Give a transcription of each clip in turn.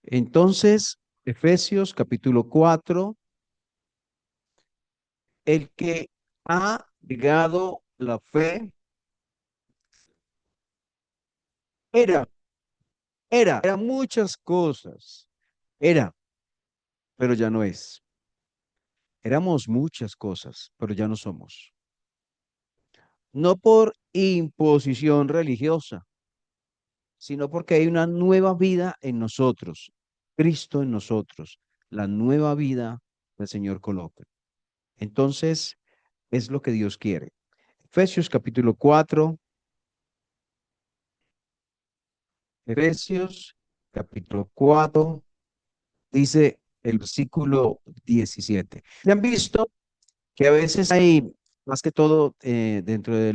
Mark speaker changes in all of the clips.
Speaker 1: Entonces, Efesios capítulo 4, el que ha llegado la fe era, era muchas cosas, era, pero ya no es. Éramos muchas cosas, pero ya no somos. No por imposición religiosa, sino porque hay una nueva vida en nosotros, Cristo en nosotros, la nueva vida del Señor coloca. Entonces, es lo que Dios quiere. Efesios capítulo 4, Efesios capítulo 4 dice el versículo 17. ¿Ya han visto que a veces hay, más que todo dentro de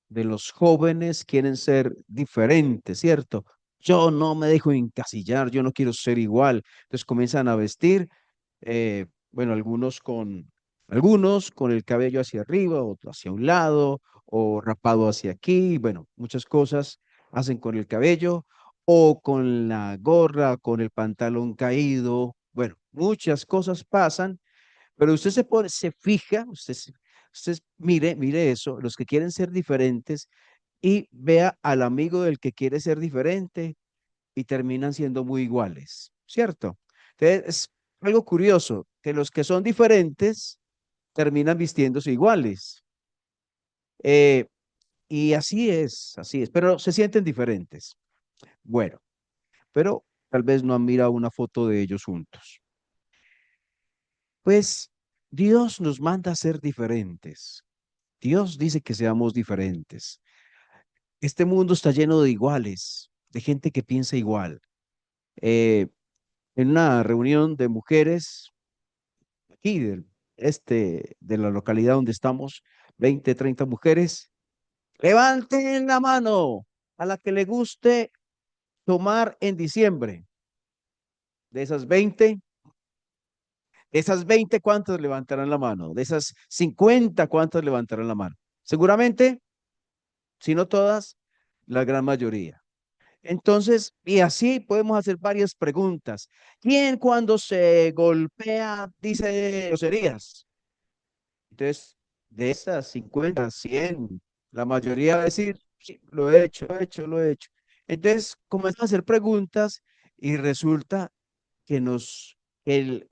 Speaker 1: de los jóvenes, quieren ser diferentes, ¿cierto? Yo no me dejo encasillar, yo no quiero ser igual. Entonces comienzan a vestir, bueno, algunos con el cabello hacia arriba, otro hacia un lado, o rapado hacia aquí, bueno, muchas cosas hacen con el cabello, o con la gorra, con el pantalón caído, bueno, muchas cosas pasan, pero usted se fija, usted mire eso, los que quieren ser diferentes y vea al amigo del que quiere ser diferente y terminan siendo muy iguales, ¿cierto? Entonces, es algo curioso que los que son diferentes terminan vistiéndose iguales. Eh, y así es, pero se sienten diferentes. Bueno, pero tal vez no han mirado una foto de ellos juntos. Pues Dios nos manda a ser diferentes. Dios dice que seamos diferentes. Este mundo está lleno de iguales, de gente que piensa igual. Eh, en una reunión de mujeres aquí de la localidad donde estamos, 20, 30 mujeres, levanten la mano a la que le guste tomar en diciembre. De esas 20, ¿cuántos levantarán la mano? De esas 50, ¿cuántos levantarán la mano? Seguramente, si no todas, la gran mayoría. Entonces, y así podemos hacer varias preguntas. ¿Quién cuando se golpea dice groserías? Entonces, de esas 50, 100, la mayoría va a decir, sí, lo he hecho, lo he hecho, lo he hecho. Entonces, comienzan a hacer preguntas y resulta que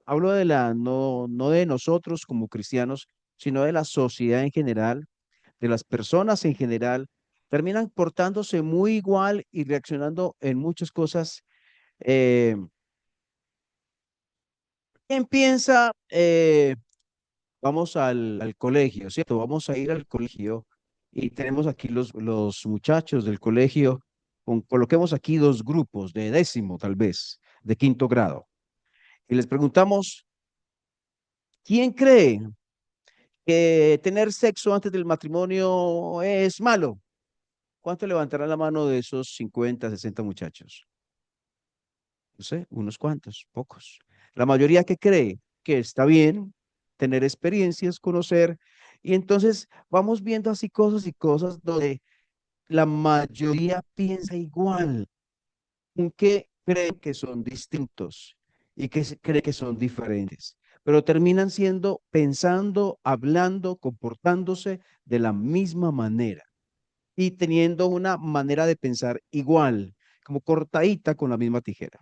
Speaker 1: hablo de no de nosotros como cristianos, sino de la sociedad en general, de las personas en general, terminan portándose muy igual y reaccionando en muchas cosas. Eh, ¿Quién piensa? Vamos al colegio, ¿cierto? Vamos a ir al colegio y tenemos aquí los muchachos del colegio, coloquemos aquí dos grupos de décimo, tal vez, de quinto grado, y les preguntamos, ¿quién cree que tener sexo antes del matrimonio es malo? ¿Cuánto levantará la mano de esos 50, 60 muchachos? No sé, unos cuantos, pocos. La mayoría que cree que está bien tener experiencias, conocer, y entonces vamos viendo así cosas y cosas donde la mayoría piensa igual, aunque creen que son distintos y que cree que son diferentes, pero terminan siendo, pensando, hablando, comportándose de la misma manera y teniendo una manera de pensar igual, como cortadita con la misma tijera.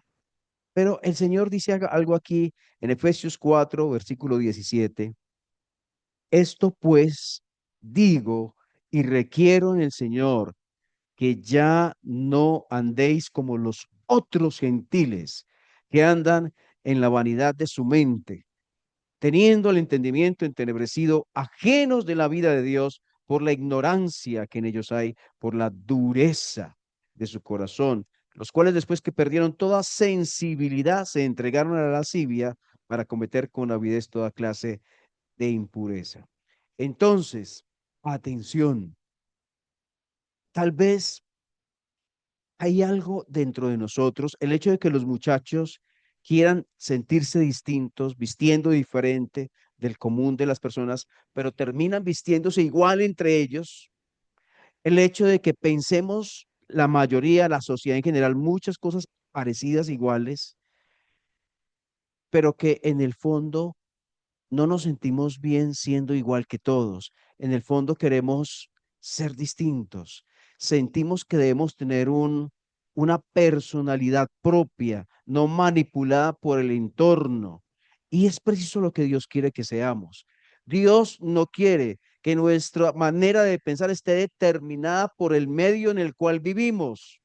Speaker 1: Pero el Señor dice algo aquí en Efesios 4, versículo 17. Esto pues digo y requiero en el Señor que ya no andéis como los otros gentiles que andan en la vanidad de su mente, teniendo el entendimiento entenebrecido, ajenos de la vida de Dios por la ignorancia que en ellos hay, por la dureza de su corazón, los cuales después que perdieron toda sensibilidad se entregaron a la lascivia para cometer con avidez toda clase de impureza. Entonces, atención, tal vez hay algo dentro de nosotros, el hecho de que los muchachos quieran sentirse distintos, vistiendo diferente del común de las personas, pero terminan vistiéndose igual entre ellos, el hecho de que pensemos la mayoría, la sociedad en general, muchas cosas parecidas, iguales, pero que en el fondo no nos sentimos bien siendo igual que todos. En el fondo queremos ser distintos. Sentimos que debemos tener una personalidad propia, no manipulada por el entorno. Y es preciso lo que Dios quiere que seamos. Dios no quiere que nuestra manera de pensar esté determinada por el medio en el cual vivimos.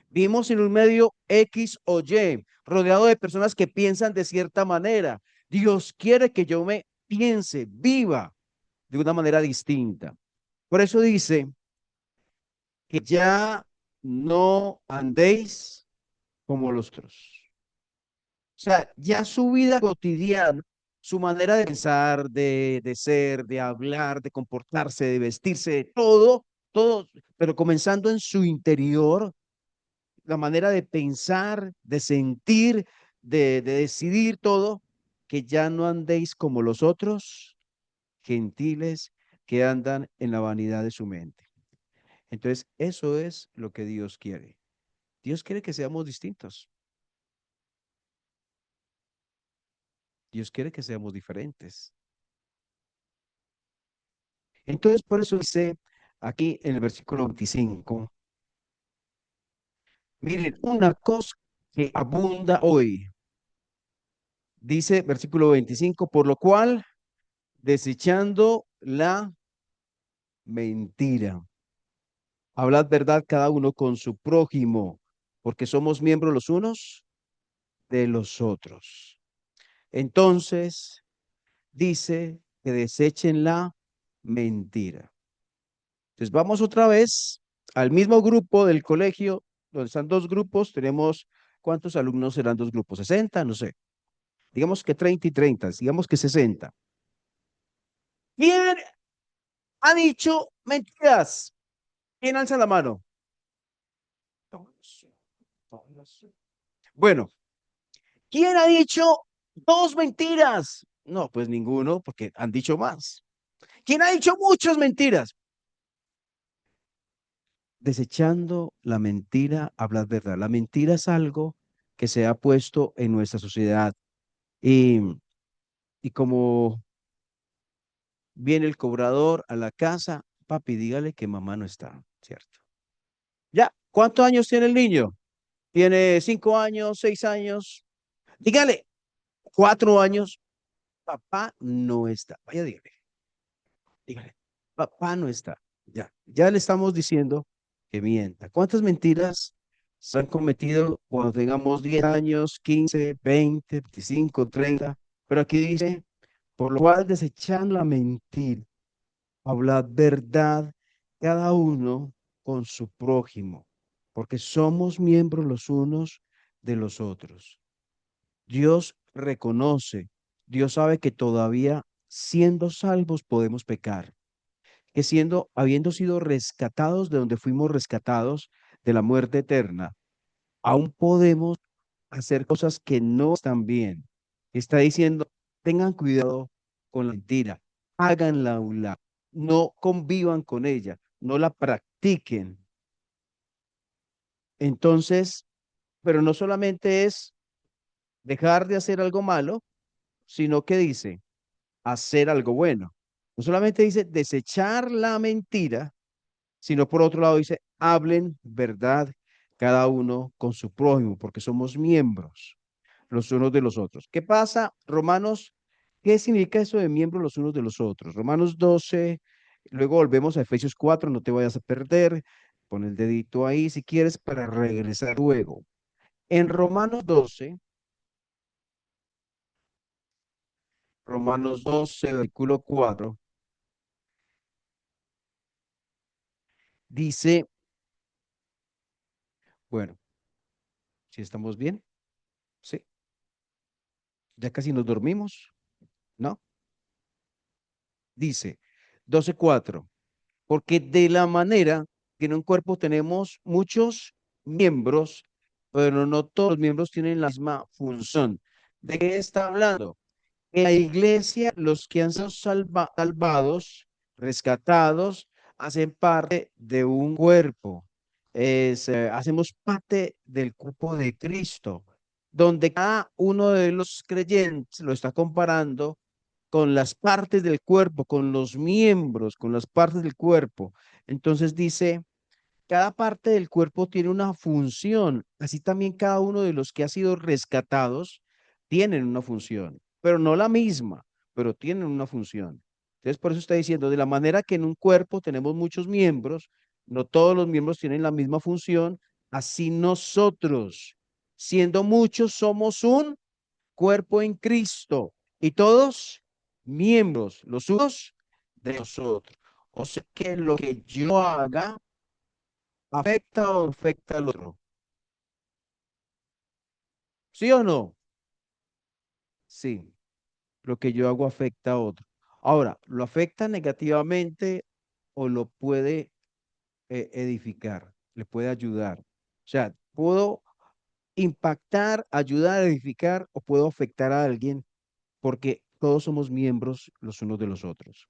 Speaker 1: Vivimos en un medio X o Y, rodeado de personas que piensan de cierta manera. Dios quiere que yo me piense, viva de una manera distinta. Por eso dice que ya no andéis como los otros. O sea, ya su vida cotidiana, su manera de pensar, de ser, de hablar, de comportarse, de vestirse, de todo, todo, pero comenzando en su interior, la manera de pensar, de sentir, de decidir todo, que ya no andéis como los otros gentiles que andan en la vanidad de su mente. Entonces, eso es lo que Dios quiere. Dios quiere que seamos distintos. Dios quiere que seamos diferentes. Entonces, por eso dice aquí en el versículo 25, miren, una cosa que abunda hoy, dice versículo 25, por lo cual, desechando la mentira. Hablad verdad cada uno con su prójimo, porque somos miembros los unos de los otros. Entonces, dice que desechen la mentira. Entonces, vamos otra vez al mismo grupo del colegio, donde están dos grupos. Tenemos, ¿cuántos alumnos serán dos grupos? ¿60? No sé. Digamos que 30 y 30, digamos que 60. ¿Quién ha dicho mentiras? ¿Quién alza la mano? Bueno, ¿quién ha dicho dos mentiras? No, pues ninguno, porque han dicho más. ¿Quién ha dicho muchas mentiras? Desechando la mentira, hablas verdad. La mentira es algo que se ha puesto en nuestra sociedad. Y, y como viene el cobrador a la casa, papi, dígale que mamá no está, ¿cierto? Ya, ¿cuántos años tiene el niño? Tiene 5 años, 6 años. Dígale, 4 años, papá no está. Vaya, dígale. Dígale, papá no está. Ya, ya le estamos diciendo que mienta. ¿Cuántas mentiras se han cometido cuando tengamos 10 años, 15, 20, 25, 30? Pero aquí dice, por lo cual desechan la mentira, hablad verdad cada uno con su prójimo, porque somos miembros los unos de los otros. Dios reconoce, Dios sabe que todavía siendo salvos podemos pecar, que siendo, habiendo sido rescatados de donde fuimos rescatados de la muerte eterna, aún podemos hacer cosas que no están bien. Está diciendo, tengan cuidado con la mentira, háganla a un lado, no convivan con ella, no la practiquen. Entonces, pero no solamente es dejar de hacer algo malo, sino que dice hacer algo bueno. No solamente dice desechar la mentira, sino por otro lado dice, hablen verdad cada uno con su prójimo, porque somos miembros los unos de los otros. ¿Qué pasa, Romanos? ¿Qué significa eso de miembros los unos de los otros? Romanos 12, luego volvemos a Efesios 4, no te vayas a perder, pon el dedito ahí si quieres para regresar luego. En Romanos 12, Romanos 12, versículo 4, dice, bueno, si estamos bien, sí, ya casi nos dormimos, ¿no? Dice 12:4, porque de la manera que en un cuerpo tenemos muchos miembros, pero no todos los miembros tienen la misma función. ¿De qué está hablando? En la iglesia, los que han sido salvados, rescatados, hacen parte de un cuerpo. Hacemos parte del cuerpo de Cristo. donde cada uno de los creyentes lo está comparando con las partes del cuerpo, con los miembros, con las partes del cuerpo. Entonces dice, cada parte del cuerpo tiene una función, así también cada uno de los que ha sido rescatados tienen una función, pero no la misma, pero tienen una función. Entonces, por eso está diciendo, de la manera que en un cuerpo tenemos muchos miembros, no todos los miembros tienen la misma función, así nosotros, siendo muchos, somos un cuerpo en Cristo y todos miembros, los unos de los otros. O sea que lo que yo haga afecta o afecta al otro. ¿Sí o no? Sí, lo que yo hago afecta a otro. Ahora, ¿lo afecta negativamente o lo puede edificar? ¿Le puede ayudar? O sea, ¿puedo impactar, ayudar a edificar o puedo afectar a alguien porque todos somos miembros los unos de los otros?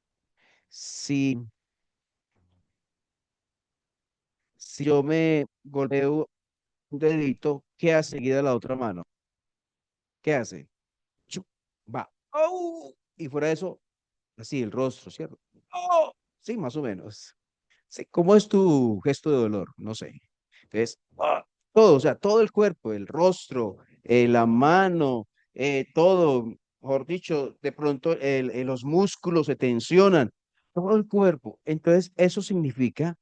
Speaker 1: Si, si yo me golpeo un dedito, ¿qué hace seguida la otra mano? ¿Qué hace? Chu, va. ¡Au! Y fuera de eso, así el rostro, ¿cierto? ¡Oh! Sí, más o menos. Sí, ¿cómo es tu gesto de dolor? No sé. Entonces, todo, o sea, todo el cuerpo, el rostro, la mano, todo, mejor dicho, de pronto los músculos se tensionan, todo el cuerpo. Entonces, eso significa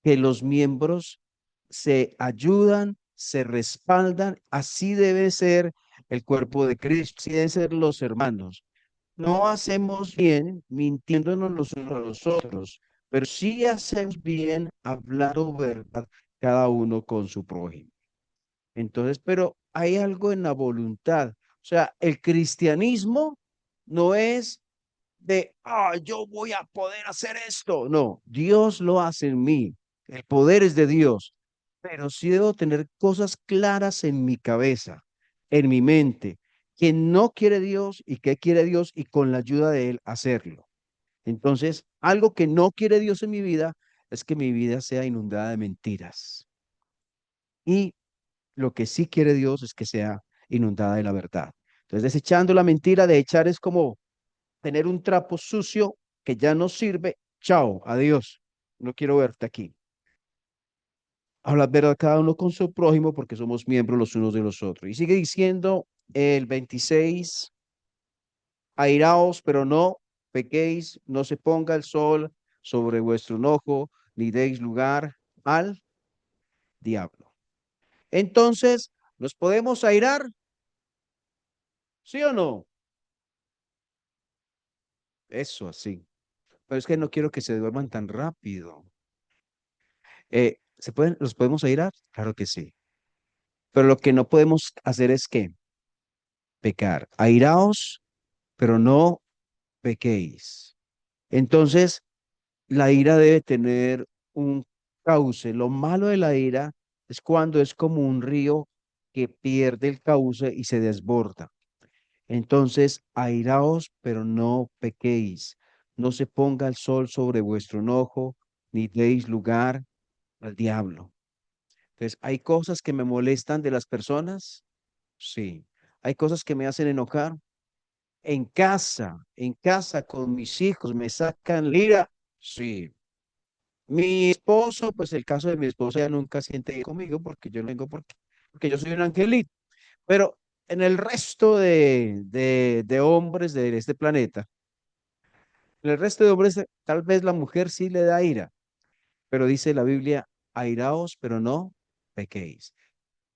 Speaker 1: que los miembros se ayudan, se respaldan, así debe ser el cuerpo de Cristo, así deben ser los hermanos. No hacemos bien mintiéndonos los unos a los otros, pero sí hacemos bien hablando verdad cada uno con su prójimo. Entonces, pero hay algo en la voluntad. O sea, el cristianismo no es de, yo voy a poder hacer esto. No, Dios lo hace en mí. El poder es de Dios. Pero sí debo tener cosas claras en mi cabeza, en mi mente, que no quiere Dios y que quiere Dios y con la ayuda de Él hacerlo. Entonces, algo que no quiere Dios en mi vida es que mi vida sea inundada de mentiras. Y lo que sí quiere Dios es que sea inundada de la verdad. Entonces, desechando la mentira, de echar es como tener un trapo sucio que ya no sirve. Chao, adiós. No quiero verte aquí. Hablar verdad cada uno con su prójimo porque somos miembros los unos de los otros. Y sigue diciendo el 26, airaos, pero no pequéis, no se ponga el sol sobre vuestro enojo, ni deis lugar al diablo. Entonces, ¿nos podemos airar? ¿Sí o no? Eso así. Pero es que no quiero que se duerman tan rápido. ¿Los podemos airar? Claro que sí. Pero lo que no podemos hacer es que pecar. Airaos, pero no pequéis. Entonces, la ira debe tener un cauce. Lo malo de la ira es cuando es como un río que pierde el cauce y se desborda. Entonces, airaos, pero no pequéis. No se ponga el sol sobre vuestro enojo, ni deis lugar al diablo. Entonces, ¿hay cosas que me molestan de las personas? Sí. ¿Hay cosas que me hacen enojar? En casa con mis hijos, me sacan lira. Sí. Mi esposo, pues el caso de mi esposa ya nunca siente conmigo porque yo no tengo por qué, porque yo soy un angelito. Pero en el resto de hombres de este planeta, en el resto de hombres, tal vez la mujer sí le da ira, pero dice la Biblia, airaos, pero no pequéis.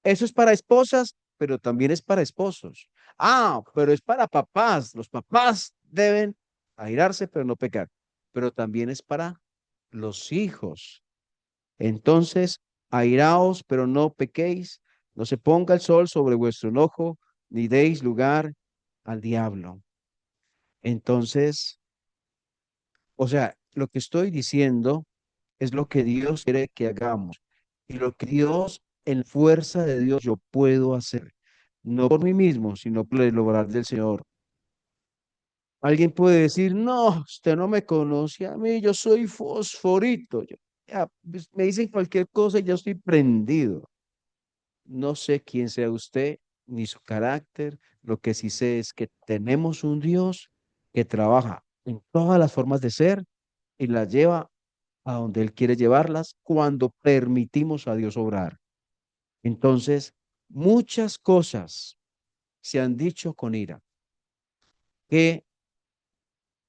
Speaker 1: Eso es para esposas, pero también es para esposos. Pero es para papás. Los papás deben airarse, pero no pecar. Pero también es para los hijos. Entonces, airaos, pero no pequéis. No se ponga el sol sobre vuestro enojo, ni deis lugar al diablo. Entonces, o sea, lo que estoy diciendo es lo que Dios quiere que hagamos. Y lo que Dios, en fuerza de Dios, yo puedo hacer. No por mí mismo, sino por el obrar del Señor. Alguien puede decir, no, usted no me conoce a mí, yo soy fosforito. Me dicen cualquier cosa y ya estoy prendido. No sé quién sea usted, ni su carácter. Lo que sí sé es que tenemos un Dios que trabaja en todas las formas de ser y las lleva a donde Él quiere llevarlas cuando permitimos a Dios obrar. Entonces, muchas cosas se han dicho con ira que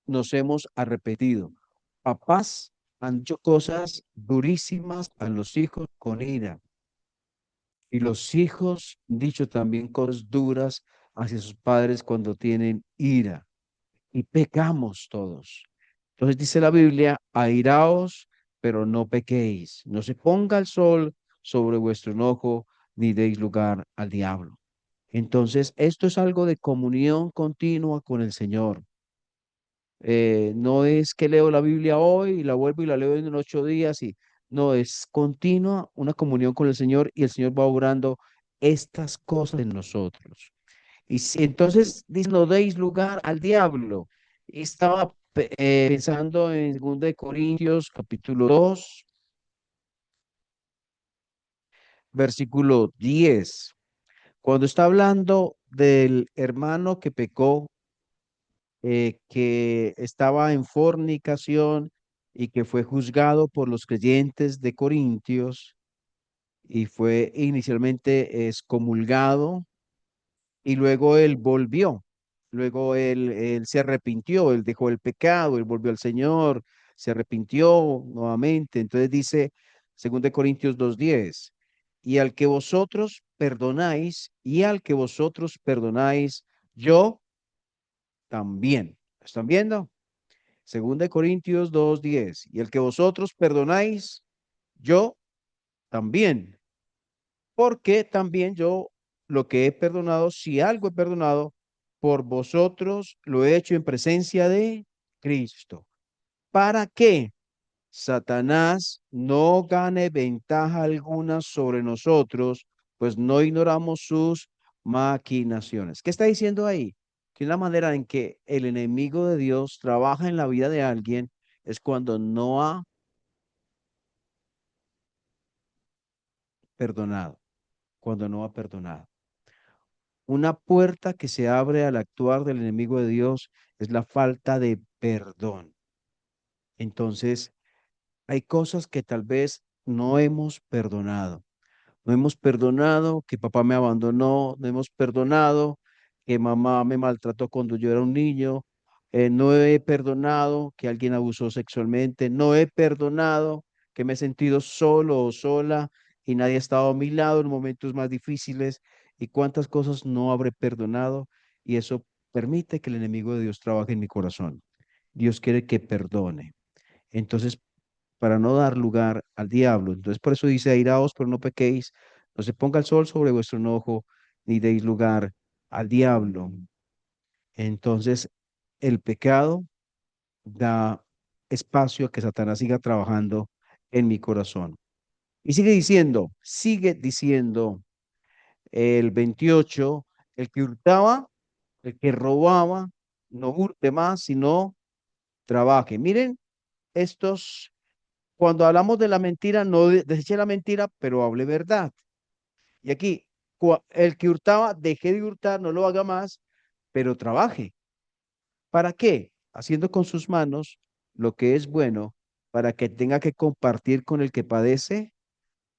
Speaker 1: nos hemos arrepentido. Papás han dicho cosas durísimas a los hijos con ira y los hijos han dicho también cosas duras hacia sus padres cuando tienen ira y pecamos todos. Entonces dice la Biblia, airaos, pero no pequéis, no se ponga el sol sobre vuestro enojo, ni deis lugar al diablo. Entonces, esto es algo de comunión continua con el Señor. No es que leo la Biblia hoy y la vuelvo y la leo en 8 días y no, es continua una comunión con el Señor y el Señor va obrando estas cosas en nosotros. Y si entonces dice, no deis lugar al diablo. Y estaba pensando en 2 de Corintios capítulo 2 versículo 10 cuando está hablando del hermano que pecó, que estaba en fornicación y que fue juzgado por los creyentes de Corintios y fue inicialmente excomulgado y luego él volvió, luego él se arrepintió, él dejó el pecado, él volvió al Señor, se arrepintió nuevamente. Entonces dice, 2 Corintios 2:10, y al que vosotros perdonáis, y al que vosotros perdonáis, yo también. ¿Están viendo? 2 Corintios 2:10, y el que vosotros perdonáis, yo también, porque también yo lo que he perdonado, si algo he perdonado, por vosotros lo he hecho en presencia de Cristo. ¿Para qué? Satanás no gane ventaja alguna sobre nosotros, pues no ignoramos sus maquinaciones. ¿Qué está diciendo ahí? Que la manera en que el enemigo de Dios trabaja en la vida de alguien es cuando no ha perdonado, cuando no ha perdonado. Una puerta que se abre al actuar del enemigo de Dios es la falta de perdón. Entonces, hay cosas que tal vez no hemos perdonado. No hemos perdonado que papá me abandonó, no hemos perdonado que mamá me maltrató cuando yo era un niño, no he perdonado que alguien abusó sexualmente, no he perdonado que me he sentido solo o sola y nadie ha estado a mi lado en momentos más difíciles y cuántas cosas no habré perdonado y eso permite que el enemigo de Dios trabaje en mi corazón. Dios quiere que perdone. Entonces, para no dar lugar al diablo. Entonces, por eso dice, airaos, pero no pequéis, no se ponga el sol sobre vuestro enojo, ni deis lugar al diablo. Entonces, el pecado da espacio a que Satanás siga trabajando en mi corazón. Y sigue diciendo el 28, el que hurtaba, el que robaba, no hurte más, sino trabaje. Miren, estos cuando hablamos de la mentira, no deseche la mentira, pero hable verdad. Y aquí, el que hurtaba, deje de hurtar, no lo haga más, pero trabaje. ¿Para qué? Haciendo con sus manos lo que es bueno para que tenga que compartir con el que padece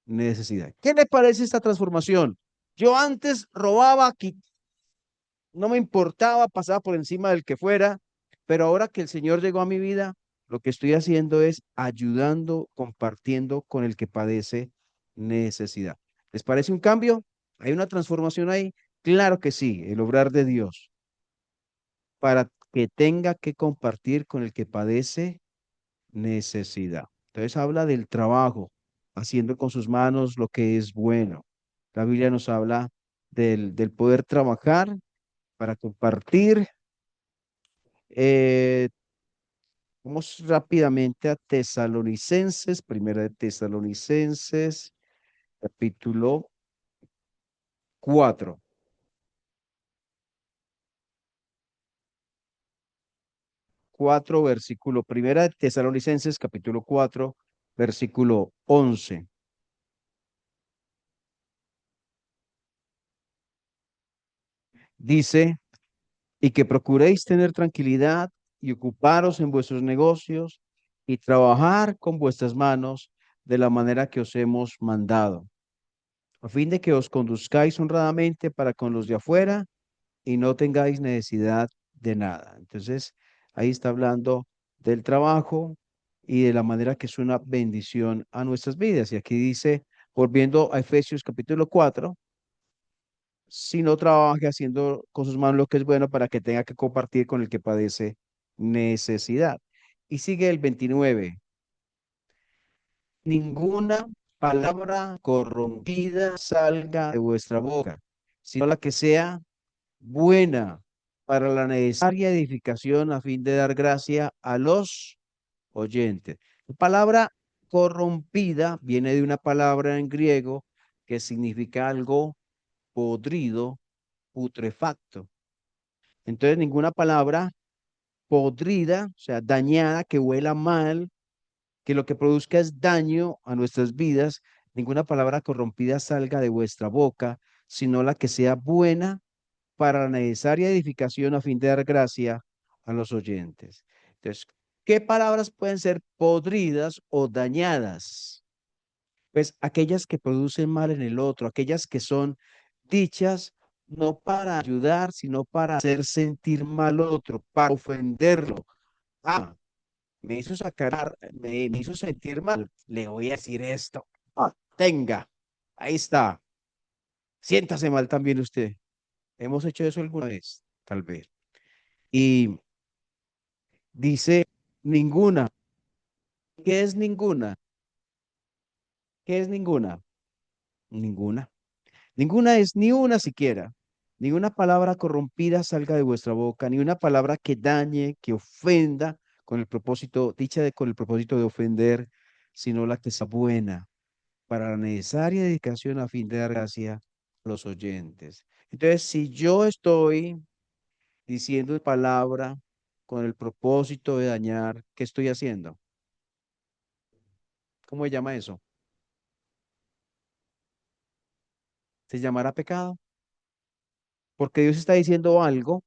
Speaker 1: necesidad. ¿Qué le parece esta transformación? Yo antes robaba, no me importaba, pasaba por encima del que fuera, pero ahora que el Señor llegó a mi vida, lo que estoy haciendo es ayudando, compartiendo con el que padece necesidad. ¿Les parece un cambio? ¿Hay una transformación ahí? Claro que sí, el obrar de Dios, para que tenga que compartir con el que padece necesidad. Entonces habla del trabajo, haciendo con sus manos lo que es bueno. La Biblia nos habla del poder trabajar para compartir. Eh, Vamos rápidamente a Tesalonicenses, primera de Tesalonicenses, capítulo 4, 4 versículo, primera de Tesalonicenses, capítulo 4, versículo 11. Dice, y que procuréis tener tranquilidad y ocuparos en vuestros negocios y trabajar con vuestras manos de la manera que os hemos mandado, a fin de que os conduzcáis honradamente para con los de afuera y no tengáis necesidad de nada. Entonces, ahí está hablando del trabajo y de la manera que es una bendición a nuestras vidas. Y aquí dice, volviendo a Efesios capítulo 4, si no trabaje haciendo con sus manos lo que es bueno para que tenga que compartir con el que padece necesidad. Y sigue el 29. Ninguna palabra corrompida salga de vuestra boca, sino la que sea buena para la necesaria edificación a fin de dar gracia a los oyentes. La palabra corrompida viene de una palabra en griego que significa algo podrido, putrefacto. Entonces, ninguna palabra podrida, o sea, dañada, que huela mal, que lo que produzca es daño a nuestras vidas, ninguna palabra corrompida salga de vuestra boca, sino la que sea buena para la necesaria edificación a fin de dar gracia a los oyentes. Entonces, ¿qué palabras pueden ser podridas o dañadas? Pues aquellas que producen mal en el otro, aquellas que son dichas no para ayudar, sino para hacer sentir mal al otro, para ofenderlo. Ah, me hizo sacar, me hizo sentir mal. Le voy a decir esto. Ah, tenga, ahí está. Siéntase mal también usted. Hemos hecho eso alguna vez, tal vez. Y dice ninguna. ¿Qué es ninguna? ¿Qué es ninguna? Ninguna. Ninguna es ni una siquiera. Ni una palabra corrompida salga de vuestra boca, ni una palabra que dañe, que ofenda, con el propósito, con el propósito de ofender, sino la que sea buena para la necesaria dedicación a fin de dar gracia a los oyentes. Entonces, si yo estoy diciendo palabra con el propósito de dañar, ¿qué estoy haciendo? ¿Cómo se llama eso? ¿Se llamará pecado? Porque Dios está diciendo algo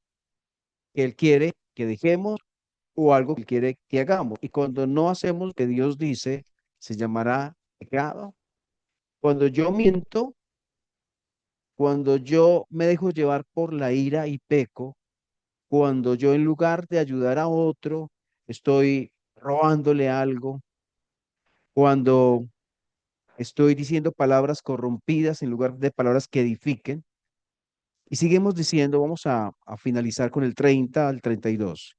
Speaker 1: que Él quiere que dejemos o algo que Él quiere que hagamos. Y cuando no hacemos lo que Dios dice, se llamará pecado. Cuando yo miento, cuando yo me dejo llevar por la ira y peco, cuando yo en lugar de ayudar a otro, estoy robándole algo, cuando estoy diciendo palabras corrompidas en lugar de palabras que edifiquen. Y seguimos diciendo, vamos a finalizar con el 30 al 32.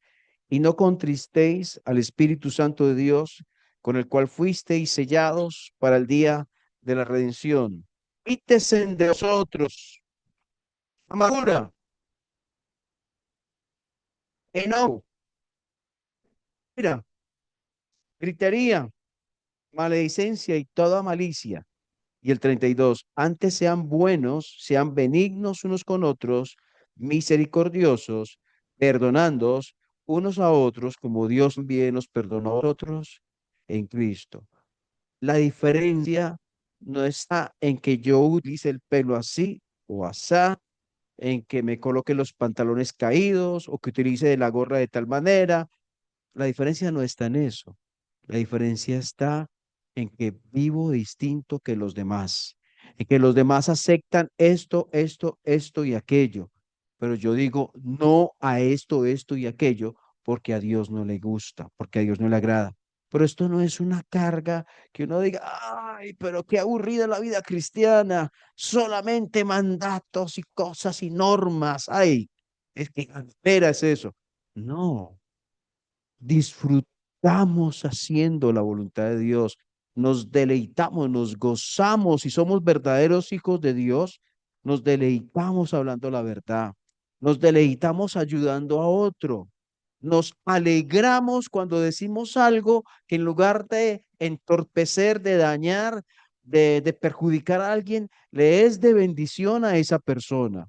Speaker 1: Y no contristéis al Espíritu Santo de Dios, con el cual fuisteis sellados para el día de la redención. Quítese de vosotros amargura, enojo, ira, gritería, maledicencia y toda malicia. Y el 32, antes sean buenos, sean benignos unos con otros, misericordiosos, perdonándoos unos a otros, como Dios también nos perdonó a nosotros en Cristo. La diferencia no está en que yo utilice el pelo así o asá, en que me coloque los pantalones caídos o que utilice la gorra de tal manera. La diferencia no está en eso. La diferencia está en que vivo distinto que los demás, en que los demás aceptan esto y aquello, pero yo digo no a esto y aquello porque a Dios no le gusta, porque a Dios no le agrada. Pero esto no es una carga que uno diga, ay, pero qué aburrida la vida cristiana, solamente mandatos y cosas y normas. Ay, es que espera es eso. No, disfrutamos haciendo la voluntad de Dios, nos deleitamos, nos gozamos y somos verdaderos hijos de Dios, nos deleitamos hablando la verdad, nos deleitamos ayudando a otro, nos alegramos cuando decimos algo que en lugar de entorpecer, de dañar, de perjudicar a alguien, le es de bendición a esa persona.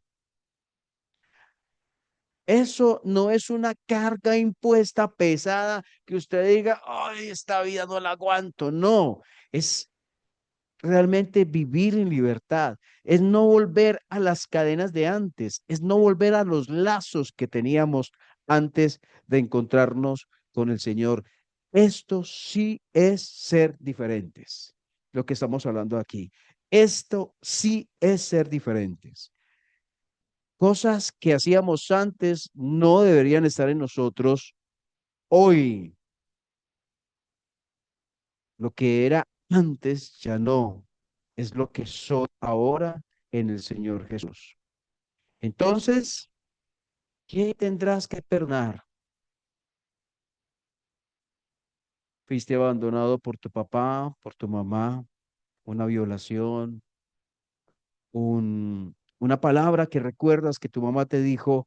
Speaker 1: Eso no es una carga impuesta pesada que usted diga, ay, esta vida no la aguanto. No, es realmente vivir en libertad, es no volver a las cadenas de antes, es no volver a los lazos que teníamos antes de encontrarnos con el Señor. Esto sí es ser diferentes, lo que estamos hablando aquí. Esto sí es ser diferentes. Cosas que hacíamos antes no deberían estar en nosotros hoy. Lo que era antes ya no, es lo que soy ahora en el Señor Jesús. Entonces, ¿qué tendrás que perdonar? Fuiste abandonado por tu papá, por tu mamá, una violación, una palabra que recuerdas que tu mamá te dijo,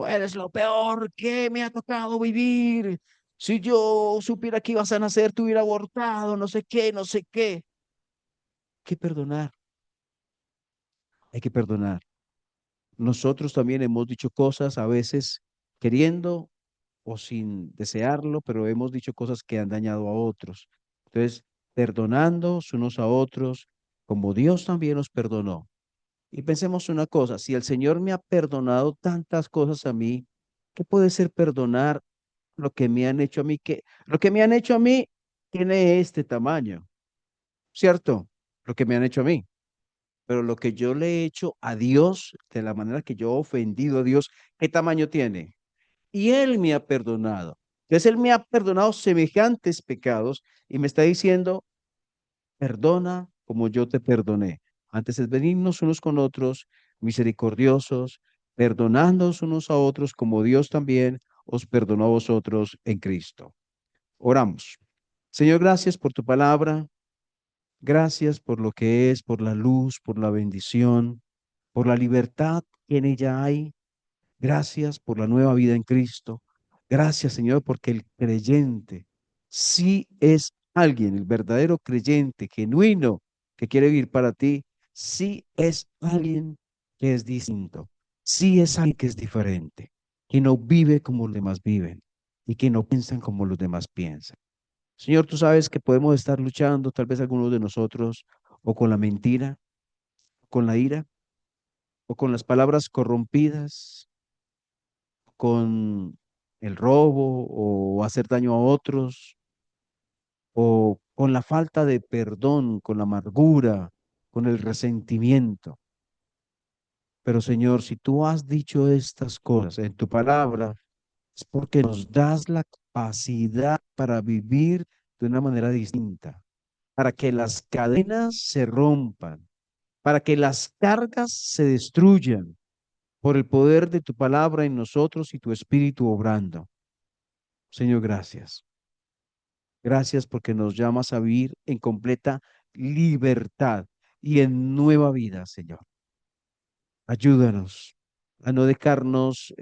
Speaker 1: eres lo peor que me ha tocado vivir. Si yo supiera que ibas a nacer, te hubiera abortado, no sé qué, no sé qué. Hay que perdonar, hay que perdonar. Nosotros también hemos dicho cosas a veces queriendo o sin desearlo, pero hemos dicho cosas que han dañado a otros. Entonces, perdonándonos unos a otros, como Dios también nos perdonó. Y pensemos una cosa, si el Señor me ha perdonado tantas cosas a mí, ¿qué puede ser perdonar lo que me han hecho a mí? Que lo que me han hecho a mí tiene este tamaño, ¿cierto? Lo que me han hecho a mí. Pero lo que yo le he hecho a Dios, de la manera que yo he ofendido a Dios, ¿qué tamaño tiene? Y Él me ha perdonado. Entonces Él me ha perdonado semejantes pecados y me está diciendo, perdona como yo te perdoné. Antes es venirnos unos con otros, misericordiosos, perdonándonos unos a otros como Dios también os perdonó a vosotros en Cristo. Oramos. Señor, gracias por tu palabra. Gracias por lo que es, por la luz, por la bendición, por la libertad que en ella hay. Gracias por la nueva vida en Cristo. Gracias, Señor, porque el creyente sí es alguien, el verdadero creyente genuino que quiere vivir para ti, sí es alguien que es distinto, sí es alguien que es diferente, que no vive como los demás viven y que no piensan como los demás piensan. Señor, tú sabes que podemos estar luchando, tal vez algunos de nosotros, o con la mentira, con la ira, o con las palabras corrompidas, con el robo o hacer daño a otros, o con la falta de perdón, con la amargura, con el resentimiento. Pero Señor, si tú has dicho estas cosas en tu palabra, es porque nos das la capacidad para vivir de una manera distinta, para que las cadenas se rompan, para que las cargas se destruyan por el poder de tu palabra en nosotros y tu espíritu obrando. Señor, gracias. Gracias porque nos llamas a vivir en completa libertad y en nueva vida, Señor. Ayúdanos a no dejarnos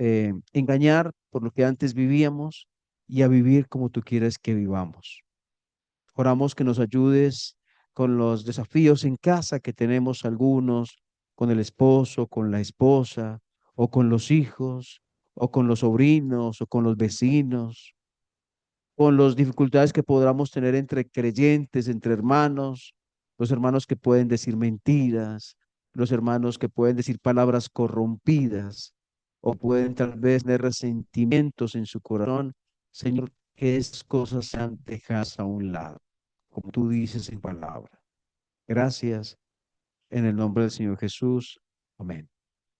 Speaker 1: engañar por lo que antes vivíamos y a vivir como tú quieres que vivamos. Oramos que nos ayudes con los desafíos en casa que tenemos algunos, con el esposo, con la esposa, o con los hijos, o con los sobrinos, o con los vecinos, con las dificultades que podamos tener entre creyentes, entre hermanos, los hermanos que pueden decir mentiras, los hermanos que pueden decir palabras corrompidas, o pueden tal vez tener resentimientos en su corazón. Señor, que esas cosas sean dejadas a un lado, como tú dices en palabra. Gracias en el nombre del Señor Jesús. Amén.